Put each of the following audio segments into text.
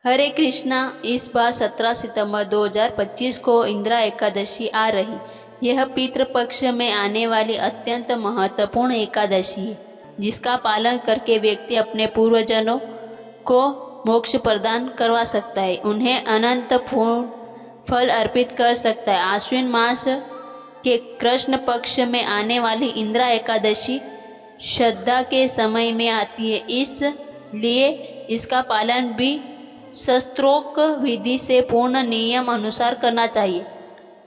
हरे कृष्णा। इस बार 17 सितंबर 2025 को इंदिरा एकादशी आ रही। यह पितृपक्ष में आने वाली अत्यंत महत्वपूर्ण एकादशी है, जिसका पालन करके व्यक्ति अपने पूर्वजनों को मोक्ष प्रदान करवा सकता है, उन्हें अनंत फल अर्पित कर सकता है। आश्विन मास के कृष्ण पक्ष में आने वाली इंदिरा एकादशी श्रद्धा के समय में आती है, इसलिए इसका पालन भी शास्त्रोक्त विधि से पूर्ण नियम अनुसार करना चाहिए।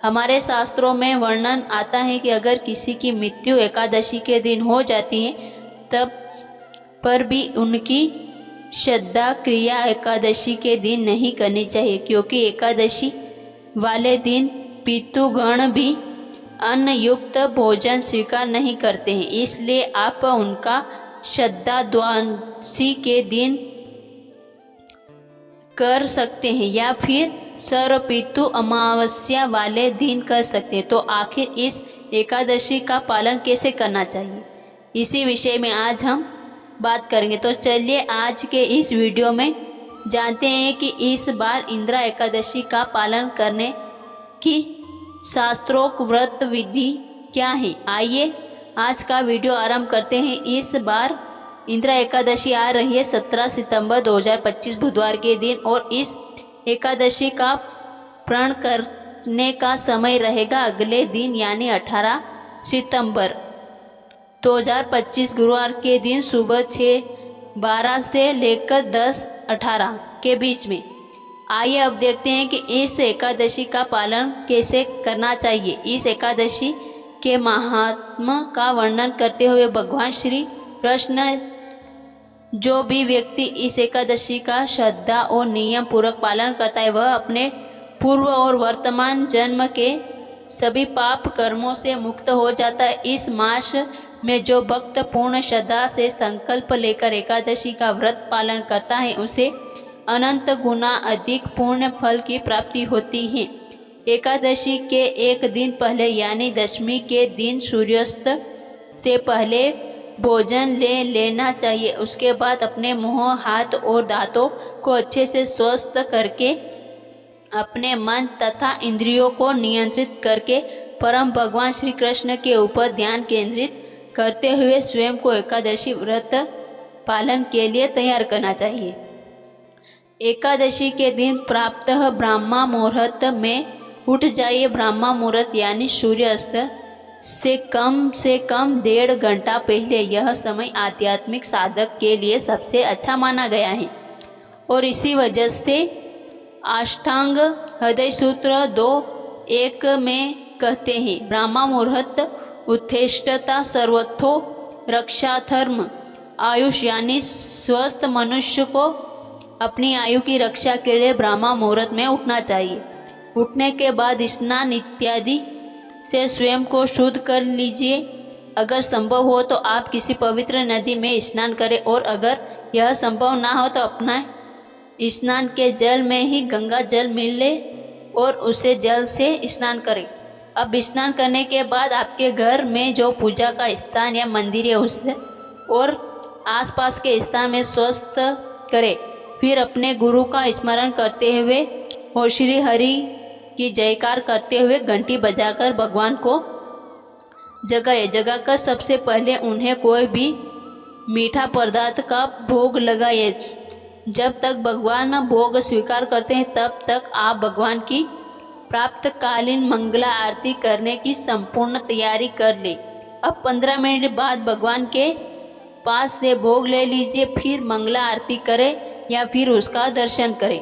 हमारे शास्त्रों में वर्णन आता है कि अगर किसी की मृत्यु एकादशी के दिन हो जाती है, तब पर भी उनकी श्रद्धा क्रिया एकादशी के दिन नहीं करनी चाहिए, क्योंकि एकादशी वाले दिन पितृगण भी अन्न युक्त भोजन स्वीकार नहीं करते हैं। इसलिए आप उनका श्रद्धा द्वादशी के दिन कर सकते हैं या फिर सर्वपितु अमावस्या वाले दिन कर सकते हैं। तो आखिर इस एकादशी का पालन कैसे करना चाहिए, इसी विषय में आज हम बात करेंगे। तो चलिए आज के इस वीडियो में जानते हैं कि इस बार इंदिरा एकादशी का पालन करने की शास्त्रोक्त व्रत विधि क्या है। आइए आज का वीडियो आरंभ करते हैं। इस बार इंदिरा एकादशी आ रही है 17 सितंबर 2025 बुधवार के दिन, और इस एकादशी का प्रण करने का समय रहेगा अगले दिन यानी 18 सितंबर 2025 गुरुवार के दिन सुबह 6:12 से लेकर 10:18 के बीच में। आइए अब देखते हैं कि इस एकादशी का पालन कैसे करना चाहिए। इस एकादशी के महात्म्य का वर्णन करते हुए भगवान श्री कृष्ण, जो भी व्यक्ति इस एकादशी का श्रद्धा और नियम पूर्वक पालन करता है, वह अपने पूर्व और वर्तमान जन्म के सभी पाप कर्मों से मुक्त हो जाता है। इस मास में जो भक्त पूर्ण श्रद्धा से संकल्प लेकर एकादशी का व्रत पालन करता है, उसे अनंत गुना अधिक पुण्य फल की प्राप्ति होती है। एकादशी के एक दिन पहले यानी दशमी के दिन सूर्यास्त से पहले भोजन ले लेना चाहिए। उसके बाद अपने मुंह, हाथ और दांतों को अच्छे से स्वस्थ करके अपने मन तथा इंद्रियों को नियंत्रित करके परम भगवान श्री कृष्ण के ऊपर ध्यान केंद्रित करते हुए स्वयं को एकादशी व्रत पालन के लिए तैयार करना चाहिए। एकादशी के दिन प्रातः ब्रह्मा मुहूर्त में उठ जाइए। ब्रह्मा मुहूर्त यानी सूर्यास्त से कम 1.5 घंटा पहले यह समय आध्यात्मिक साधक के लिए सबसे अच्छा माना गया है, और इसी वजह से अष्टांग हृदय सूत्र 2:1 में कहते हैं, ब्रह्मा मुहूर्त उत्तिष्ठता सर्वथो रक्षाधर्म आयुष, यानी स्वस्थ मनुष्य को अपनी आयु की रक्षा के लिए ब्रह्मा मुहूर्त में उठना चाहिए। उठने के बाद स्नान इत्यादि से स्वयं को शुद्ध कर लीजिए। अगर संभव हो तो आप किसी पवित्र नदी में स्नान करें, और अगर यह संभव ना हो तो अपना स्नान के जल में ही गंगा जल मिले और उसे जल से स्नान करें। अब स्नान करने के बाद आपके घर में जो पूजा का स्थान या मंदिर है उससे और आसपास के स्थान में स्वस्थ करें। फिर अपने गुरु का स्मरण करते हुए और श्री हरि की जयकार करते हुए घंटी बजाकर भगवान को जगाकर सबसे पहले उन्हें कोई भी मीठा पदार्थ का भोग लगाइए। जब तक भगवान भोग स्वीकार करते हैं, तब तक आप भगवान की प्राप्तकालीन मंगला आरती करने की संपूर्ण तैयारी कर ले। अब 15 मिनट बाद भगवान के पास से भोग ले लीजिए, फिर मंगला आरती करें या फिर उसका दर्शन करें।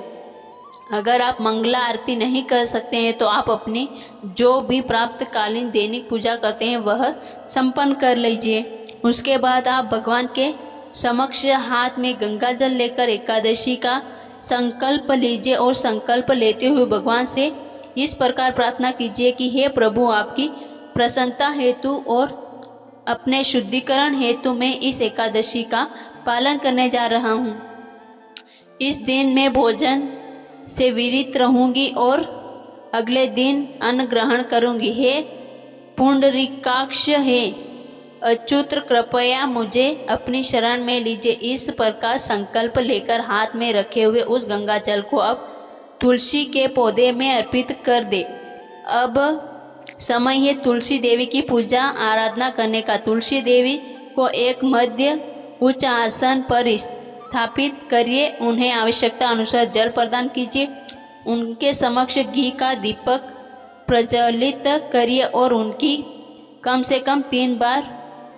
अगर आप मंगला आरती नहीं कर सकते हैं तो आप अपनी जो भी प्राप्तकालीन दैनिक पूजा करते हैं वह संपन्न कर लीजिए। उसके बाद आप भगवान के समक्ष हाथ में गंगा जल लेकर एकादशी का संकल्प लीजिए, और संकल्प लेते हुए भगवान से इस प्रकार प्रार्थना कीजिए कि हे प्रभु, आपकी प्रसन्नता हेतु और अपने शुद्धिकरण हेतु मैं इस एकादशी का पालन करने जा रहा हूँ। इस दिन मैं भोजन से विरत रहूंगी और अगले दिन अन्न ग्रहण करूंगी। हे पुंडरीकाक्ष, हे अच्युत कृपया मुझे अपनी शरण में लीजिए। इस प्रकार संकल्प लेकर हाथ में रखे हुए उस गंगा जल को अब तुलसी के पौधे में अर्पित कर दे। अब समय है तुलसी देवी की पूजा आराधना करने का। तुलसी देवी को एक मध्य उच्च आसन पर स्थापित करिए। उन्हें आवश्यकता अनुसार जल प्रदान कीजिए। उनके समक्ष घी का दीपक प्रज्वलित करिए और उनकी कम से कम 3 बार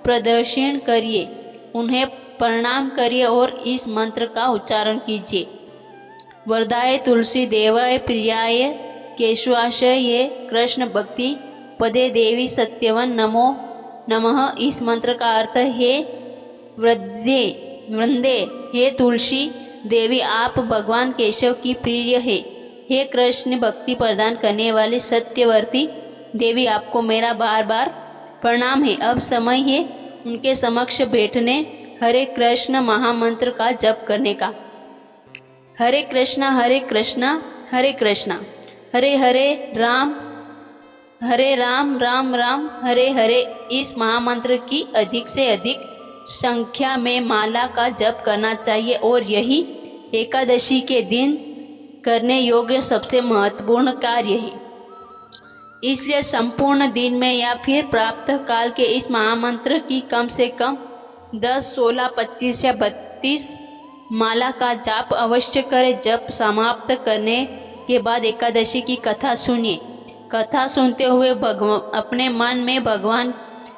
प्रदक्षिण करिए। उन्हें प्रणाम करिए और इस मंत्र का उच्चारण कीजिए। वरदाय तुलसी देवाय प्रियाय केशवाशये कृष्ण भक्ति पदे देवी सत्यवन नमो नमः। इस मंत्र का अर्थ है वृंदे हे तुलसी देवी, आप भगवान केशव की प्रिय है। हे कृष्ण भक्ति प्रदान करने वाली सत्यवर्ती देवी, आपको मेरा बार बार प्रणाम है। अब समय है उनके समक्ष बैठने हरे कृष्ण महामंत्र का जप करने का। हरे कृष्णा हरे कृष्णा हरे कृष्णा हरे हरे राम राम राम हरे हरे। इस महामंत्र की अधिक से अधिक संख्या में माला का जप करना चाहिए और यही एकादशी के दिन करने योग्य सबसे महत्वपूर्ण कार्य है। इसलिए संपूर्ण दिन में या फिर प्राप्त काल के इस महामंत्र की कम से कम 10, 16, 25 या 32 माला का जाप अवश्य करें। जप समाप्त करने के बाद एकादशी की कथा सुनिए। कथा सुनते हुए अपने मन में भगवान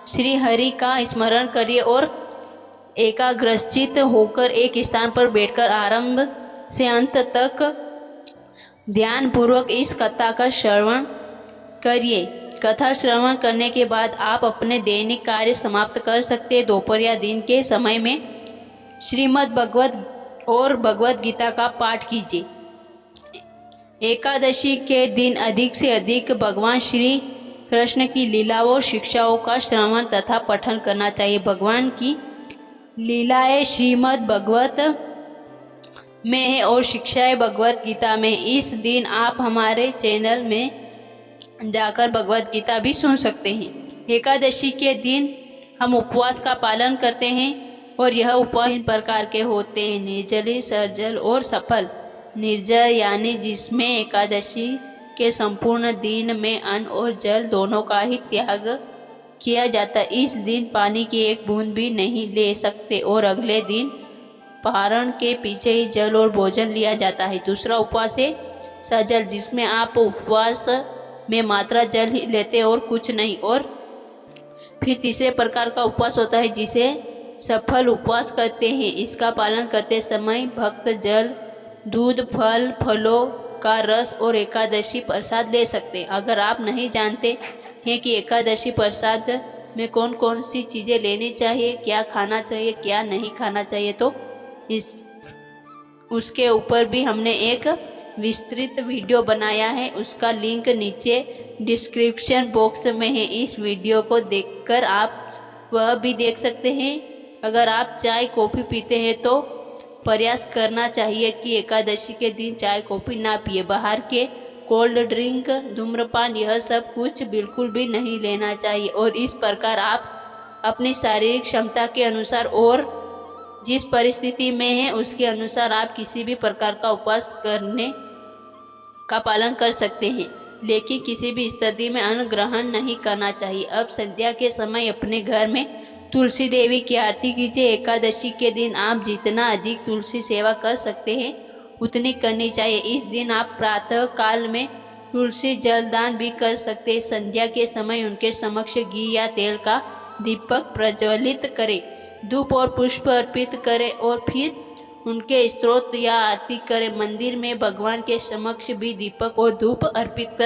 श्री हरि का स्मरण करिए और एकाग्रचित होकर एक स्थान पर बैठकर आरंभ से अंत तक ध्यान पूर्वक इस कथा का श्रवण करिए। कथा श्रवण करने के बाद आप अपने दैनिक कार्य समाप्त कर सकते हैं। दोपहर या दिन के समय में श्रीमद् भगवत और भगवत गीता का पाठ कीजिए। एकादशी के दिन अधिक से अधिक भगवान श्री कृष्ण की लीलाओं और शिक्षाओं का श्रवण तथा पठन करना चाहिए। भगवान की लीलाएं श्रीमद् भगवत में है और शिक्षाएं भगवत गीता में। इस दिन आप हमारे चैनल में जाकर भगवत गीता भी सुन सकते हैं। एकादशी के दिन हम उपवास का पालन करते हैं और यह उपवास 3 प्रकार के होते हैं: निर्जली, सर्जल और सफल। निर्जल यानी जिसमें एकादशी के संपूर्ण दिन में अन्न और जल दोनों का ही त्याग किया जाता है। इस दिन पानी की एक बूंद भी नहीं ले सकते और अगले दिन पारण के पीछे ही जल और भोजन लिया जाता है। दूसरा उपवास है सजल, जिसमें आप उपवास में मात्रा जल ही लेते और कुछ नहीं। और फिर तीसरे प्रकार का उपवास होता है जिसे सफल उपवास कहते हैं। इसका पालन करते समय भक्त जल, दूध, फल, फलों का रस और एकादशी प्रसाद ले सकते हैं। अगर आप नहीं जानते हैं कि एकादशी प्रसाद में कौन कौन सी चीज़ें लेनी चाहिए, क्या खाना चाहिए, क्या नहीं खाना चाहिए, तो उसके ऊपर भी हमने एक विस्तृत वीडियो बनाया है। उसका लिंक नीचे डिस्क्रिप्शन बॉक्स में है। इस वीडियो को देखकर आप वह भी देख सकते हैं। अगर आप चाय कॉफ़ी पीते हैं तो प्रयास करना चाहिए कि एकादशी के दिन चाय कॉफ़ी ना पिए। बाहर के कोल्ड ड्रिंक, धूम्रपान, यह सब कुछ बिल्कुल भी नहीं लेना चाहिए। और इस प्रकार आप अपनी शारीरिक क्षमता के अनुसार और जिस परिस्थिति में है उसके अनुसार आप किसी भी प्रकार का उपवास करने का पालन कर सकते हैं, लेकिन किसी भी स्थिति में अन्न ग्रहण नहीं करना चाहिए। अब संध्या के समय अपने घर में तुलसी देवी की आरती कीजिए। एकादशी के दिन आप जितना अधिक तुलसी सेवा कर सकते हैं उतनी करनी चाहिए। इस दिन आप प्रातः काल में तुलसी जलदान भी कर सकते हैं। संध्या के समय उनके समक्ष घी या तेल का दीपक प्रज्वलित करें, धूप और पुष्प अर्पित करें और फिर उनके स्तोत्र या आरती करें। मंदिर में भगवान के समक्ष भी दीपक और धूप अर्पित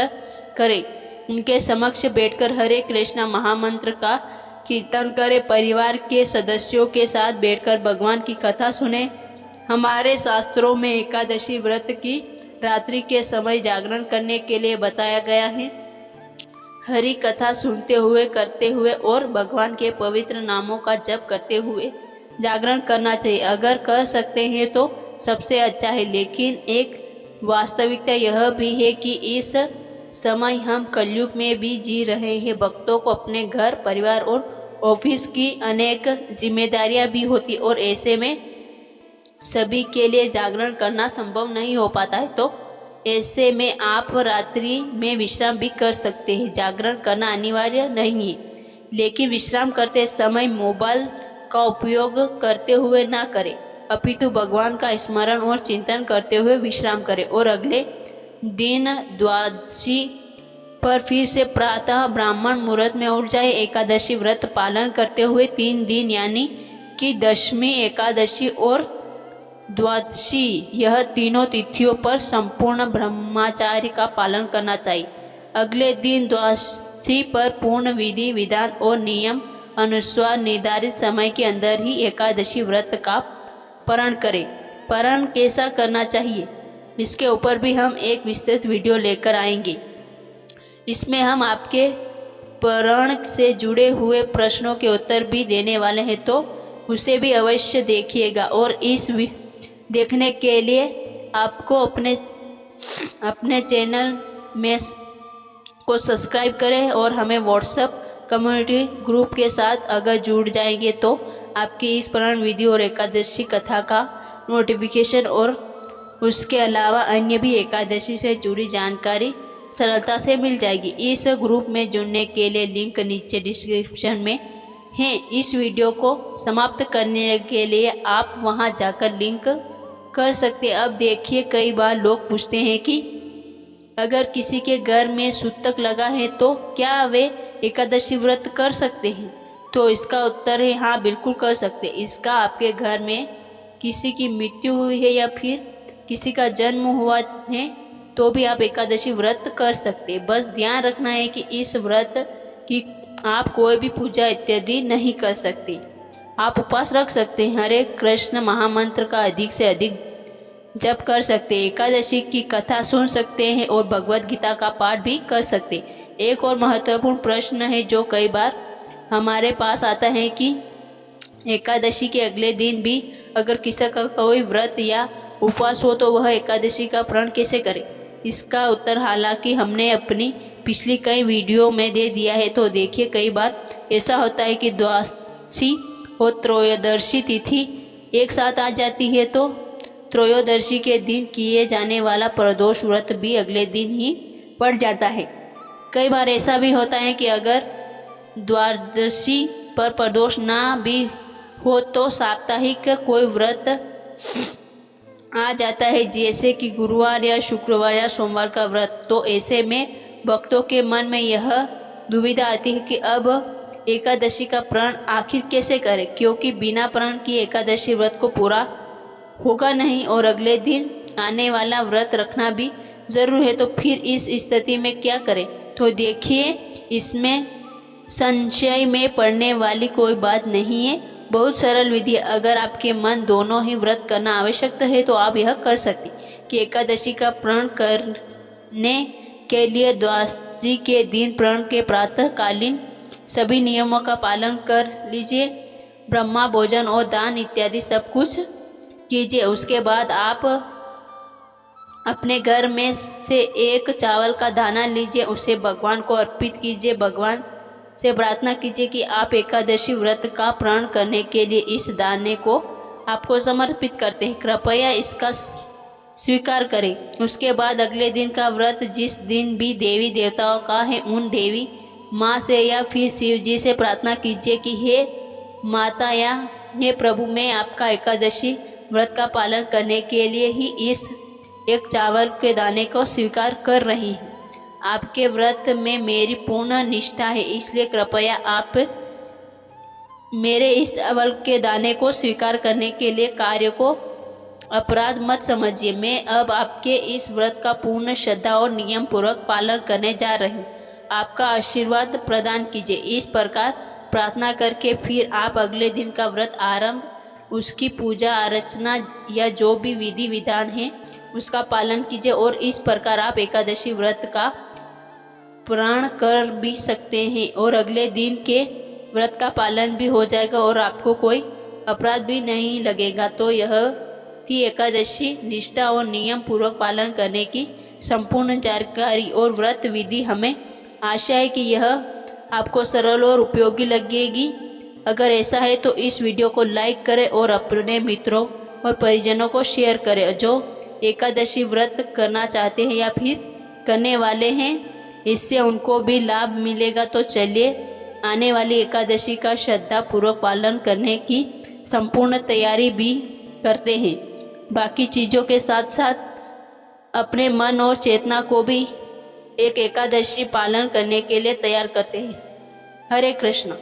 करें। उनके समक्ष बैठकर हरे कृष्णा महामंत्र का कीर्तन करें। परिवार के सदस्यों के साथ बैठकर भगवान की कथा सुने। हमारे शास्त्रों में एकादशी व्रत की रात्रि के समय जागरण करने के लिए बताया गया है। हरि कथा सुनते हुए, करते हुए और भगवान के पवित्र नामों का जप करते हुए जागरण करना चाहिए। अगर कर सकते हैं तो सबसे अच्छा है, लेकिन एक वास्तविकता यह भी है कि इस समय हम कलयुग में भी जी रहे हैं। भक्तों को अपने घर, परिवार और ऑफिस की अनेक जिम्मेदारियां भी होती और ऐसे में सभी के लिए जागरण करना संभव नहीं हो पाता है। तो ऐसे में आप रात्रि में विश्राम भी कर सकते हैं। जागरण करना अनिवार्य नहीं है, लेकिन विश्राम करते समय मोबाइल का उपयोग करते हुए ना करें, अपितु भगवान का स्मरण और चिंतन करते हुए विश्राम करें और अगले दिन द्वादशी पर फिर से प्रातः ब्राह्मण मुहूर्त में उठ जाए। एकादशी व्रत पालन करते हुए 3 दिन यानी कि दशमी, एकादशी और द्वादशी, यह तीनों तिथियों पर संपूर्ण ब्रह्मचार्य का पालन करना चाहिए। अगले दिन द्वादशी पर पूर्ण विधि विधान और नियम अनुसार निर्धारित समय के अंदर ही एकादशी व्रत का पारण करें। पारण कैसा करना चाहिए, इसके ऊपर भी हम एक विस्तृत वीडियो लेकर आएंगे। इसमें हम आपके पारण से जुड़े हुए प्रश्नों के उत्तर भी देने वाले हैं, तो उसे भी अवश्य देखिएगा। और इस देखने के लिए आपको अपने चैनल में को सब्सक्राइब करें और हमें व्हाट्सएप कम्युनिटी ग्रुप के साथ अगर जुड़ जाएंगे तो आपकी इस पारण विधि और एकादशी कथा का नोटिफिकेशन और उसके अलावा अन्य भी एकादशी से जुड़ी जानकारी सरलता से मिल जाएगी। इस ग्रुप में जुड़ने के लिए लिंक नीचे डिस्क्रिप्शन में है। इस वीडियो को समाप्त करने के लिए आप वहां जाकर लिंक कर सकते हैं। अब देखिए, कई बार लोग पूछते हैं कि अगर किसी के घर में सूतक लगा है तो क्या वे एकादशी व्रत कर सकते हैं? तो इसका उत्तर है हाँ, बिल्कुल कर सकते। इसका आपके घर में किसी की मृत्यु हुई है या फिर किसी का जन्म हुआ है तो भी आप एकादशी व्रत कर सकते। बस ध्यान रखना है कि इस व्रत की आप कोई भी पूजा इत्यादि नहीं कर सकते। आप उपवास रख सकते हैं, हरे कृष्ण महामंत्र का अधिक से अधिक जप कर सकते हैं, एकादशी की कथा सुन सकते हैं और भगवत गीता का पाठ भी कर सकते हैं। एक और महत्वपूर्ण प्रश्न है जो कई बार हमारे पास आता है कि एकादशी के अगले दिन भी अगर किसी का कोई व्रत या उपवास हो तो वह एकादशी का प्रण कैसे करे। इसका उत्तर हालांकि हमने अपनी पिछली कई वीडियो में दे दिया है। तो देखिए, कई बार ऐसा होता है कि द्वादशी और त्रयोदशी तिथि एक साथ आ जाती है, तो त्रयोदशी के दिन किए जाने वाला प्रदोष व्रत भी अगले दिन ही पड़ जाता है। कई बार ऐसा भी होता है कि अगर द्वादशी पर प्रदोष ना भी हो तो साप्ताहिक कोई व्रत आ जाता है, जैसे कि गुरुवार या शुक्रवार या सोमवार का व्रत। तो ऐसे में भक्तों के मन में यह दुविधा आती है कि अब एकादशी का प्रण आखिर कैसे करें, क्योंकि बिना प्रण की एकादशी व्रत को पूरा होगा नहीं और अगले दिन आने वाला व्रत रखना भी जरूर है। तो फिर इस स्थिति में क्या करें? तो देखिए, इसमें संशय में पड़ने वाली कोई बात नहीं है, बहुत सरल विधि है। अगर आपके मन दोनों ही व्रत करना आवश्यक है तो आप यह कर सकते कि एकादशी का प्रण करने के लिए द्वादशी के दिन प्रण के प्रातः कालीन सभी नियमों का पालन कर लीजिए। ब्रह्मा भोजन और दान इत्यादि सब कुछ कीजिए। उसके बाद आप अपने घर में से एक चावल का दाना लीजिए, उसे भगवान को अर्पित कीजिए। भगवान से प्रार्थना कीजिए कि आप एकादशी व्रत का प्रण करने के लिए इस दाने को आपको समर्पित करते हैं, कृपया इसका स्वीकार करें। उसके बाद अगले दिन का व्रत जिस दिन भी देवी देवताओं का है, उन देवी माँ से या फिर शिव जी से प्रार्थना कीजिए कि हे माता या हे प्रभु, मैं आपका एकादशी व्रत का पालन करने के लिए ही इस एक चावल के दाने को स्वीकार कर रही हूँ। आपके व्रत में मेरी पूर्ण निष्ठा है, इसलिए कृपया आप मेरे इस चावल के दाने को स्वीकार करने के लिए कार्य को अपराध मत समझिए। मैं अब आपके इस व्रत का पूर्ण श्रद्धा और नियम पूर्वक पालन करने जा रही हूँ, आपका आशीर्वाद प्रदान कीजिए। इस प्रकार प्रार्थना करके फिर आप अगले दिन का व्रत आरंभ, उसकी पूजा अर्चना या जो भी विधि विधान है उसका पालन कीजिए और इस प्रकार आप एकादशी व्रत का प्रण कर भी सकते हैं और अगले दिन के व्रत का पालन भी हो जाएगा और आपको कोई अपराध भी नहीं लगेगा। तो यह थी एकादशी निष्ठा और नियम पूर्वक पालन करने की संपूर्ण जानकारी और व्रत विधि। हमें आशा है कि यह आपको सरल और उपयोगी लगेगी। अगर ऐसा है तो इस वीडियो को लाइक करें और अपने मित्रों और परिजनों को शेयर करें जो एकादशी व्रत करना चाहते हैं या फिर करने वाले हैं, इससे उनको भी लाभ मिलेगा। तो चलिए आने वाली एकादशी का श्रद्धापूर्वक पालन करने की संपूर्ण तैयारी भी करते हैं। बाकी चीज़ों के साथ साथ अपने मन और चेतना को भी एक एकादशी पालन करने के लिए तैयार करते हैं। हरे कृष्ण।